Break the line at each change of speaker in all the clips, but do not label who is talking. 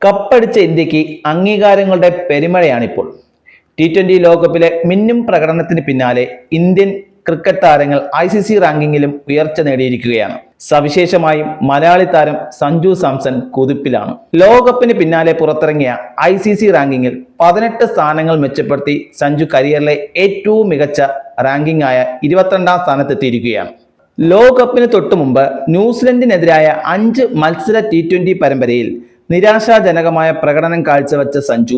കപ്പടിച്ച ഇന്ത്യക്ക് അംഗീകാരങ്ങളുടെ പെരുമഴയാണിപ്പോൾ. T20 ലോകകപ്പിലെ മിന്നും പ്രകടനത്തിന് പിന്നാലെ ഇന്ത്യൻ ക്രിക്കറ്റ് താരങ്ങൾ ICC റാങ്കിങ്ങിലും ഉയർച്ച നേടിയിരിക്കുകയാണ്. സവിശേഷമായും മലയാളി താരം സഞ്ജു സാംസൺ കുതിപ്പിലാണ്. ലോകകപ്പിന് പിന്നാലെ പുറത്തിറങ്ങിയ ICC റാങ്കിങ്ങിൽ 18 സ്ഥാനങ്ങൾ മെച്ചപ്പെടുത്തി സഞ്ജു കരിയറിലെ ഏറ്റവും മികച്ച റാങ്കിംഗ് ആയ 22ാം സ്ഥാനത്തെത്തിയിരിക്കുകയാണ്. ലോകകപ്പിന് തൊട്ടു മുമ്പ് ന്യൂസിലൻഡിനെതിരായ 5 മത്സര T20 പരമ്പരയിൽ നിരാശാജനകമായ പ്രകടനം കാഴ്ചവെച്ച സഞ്ജു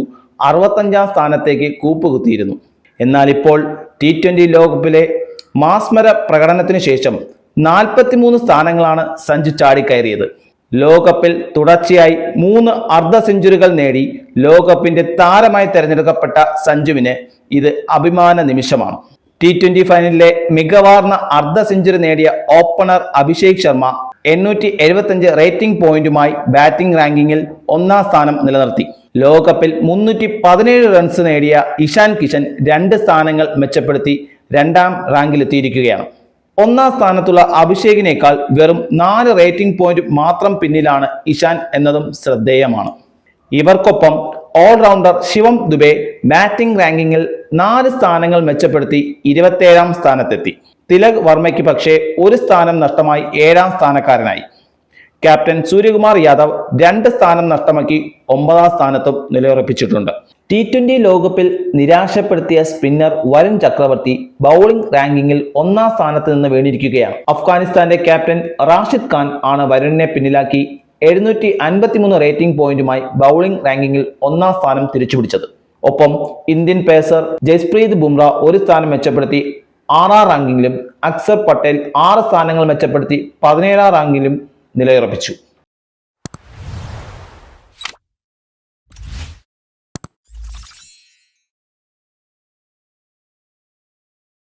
65ാം സ്ഥാനത്തേക്ക് കൂപ്പുകുത്തിയിരുന്നു. എന്നാൽ ഇപ്പോൾ T20 ലോകകപ്പിലെ മാസ്മര പ്രകടനത്തിന് ശേഷം 43 സ്ഥാനങ്ങളാണ് സഞ്ജു ചാടിക്കയറിയത്. ലോകകപ്പിൽ തുടർച്ചയായി 3 അർദ്ധ സെഞ്ചുറികൾ നേടി ലോകകപ്പിന്റെ താരമായി തെരഞ്ഞെടുക്കപ്പെട്ട സഞ്ജുവിന് ഇത് അഭിമാന നിമിഷമാണ്. T20 ഫൈനലിലെ മികവാർന്ന അർദ്ധ സെഞ്ചുറി നേടിയ ഓപ്പണർ അഭിഷേക് ശർമ്മ 875 റേറ്റിംഗ് പോയിന്റുമായി ബാറ്റിംഗ് റാങ്കിങ്ങിൽ 1ാം സ്ഥാനം നിലനിർത്തി. ലോകകപ്പിൽ 317 റൺസ് നേടിയ ഇഷാൻ കിഷൻ 2 സ്ഥാനങ്ങൾ മെച്ചപ്പെടുത്തി 2ാം റാങ്കിലെത്തിയിരിക്കുകയാണ്. 1ാം സ്ഥാനത്തുള്ള അഭിഷേകിനേക്കാൾ വെറും 4 റേറ്റിംഗ് പോയിന്റ് മാത്രം പിന്നിലാണ് ഇഷാൻ എന്നതും ശ്രദ്ധേയമാണ്. ഇവർക്കൊപ്പം ഓൾറൗണ്ടർ ശിവം ദുബെ ബാറ്റിംഗ് റാങ്കിങ്ങിൽ 4 സ്ഥാനങ്ങൾ മെച്ചപ്പെടുത്തി 27ാം സ്ഥാനത്തെത്തി. തിലക് വർമ്മയ്ക്ക് പക്ഷേ 1 സ്ഥാനം നഷ്ടമായി 7ാം സ്ഥാനക്കാരനായി. ക്യാപ്റ്റൻ സൂര്യകുമാർ യാദവ് 2 സ്ഥാനം നഷ്ടമാക്കി 9ാം സ്ഥാനത്തും നിലയുറപ്പിച്ചിട്ടുണ്ട്. T20 ലോകകപ്പിൽ നിരാശപ്പെടുത്തിയ സ്പിന്നർ വരുൺ ചക്രവർത്തി ബൗളിംഗ് റാങ്കിങ്ങിൽ 1ാം സ്ഥാനത്ത് നിന്ന് വീണിരിക്കുകയാണ്. അഫ്ഗാനിസ്ഥാന്റെ ക്യാപ്റ്റൻ റാഷിദ് ഖാൻ ആണ് വരുണിനെ പിന്നിലാക്കി 753 റേറ്റിംഗ് പോയിന്റുമായി ബൗളിംഗ് റാങ്കിങ്ങിൽ 1ാം സ്ഥാനം തിരിച്ചുപിടിച്ചത്. ഒപ്പം ഇന്ത്യൻ പേസർ ജസ്പ്രീത് ബുംറ 1 സ്ഥാനം മെച്ചപ്പെടുത്തി 6ാം റാങ്കിങ്ങിലും അക്സർ പട്ടേൽ 6 സ്ഥാനങ്ങൾ മെച്ചപ്പെടുത്തി 17ാം റാങ്കിലും നിലയുറപ്പിച്ചു.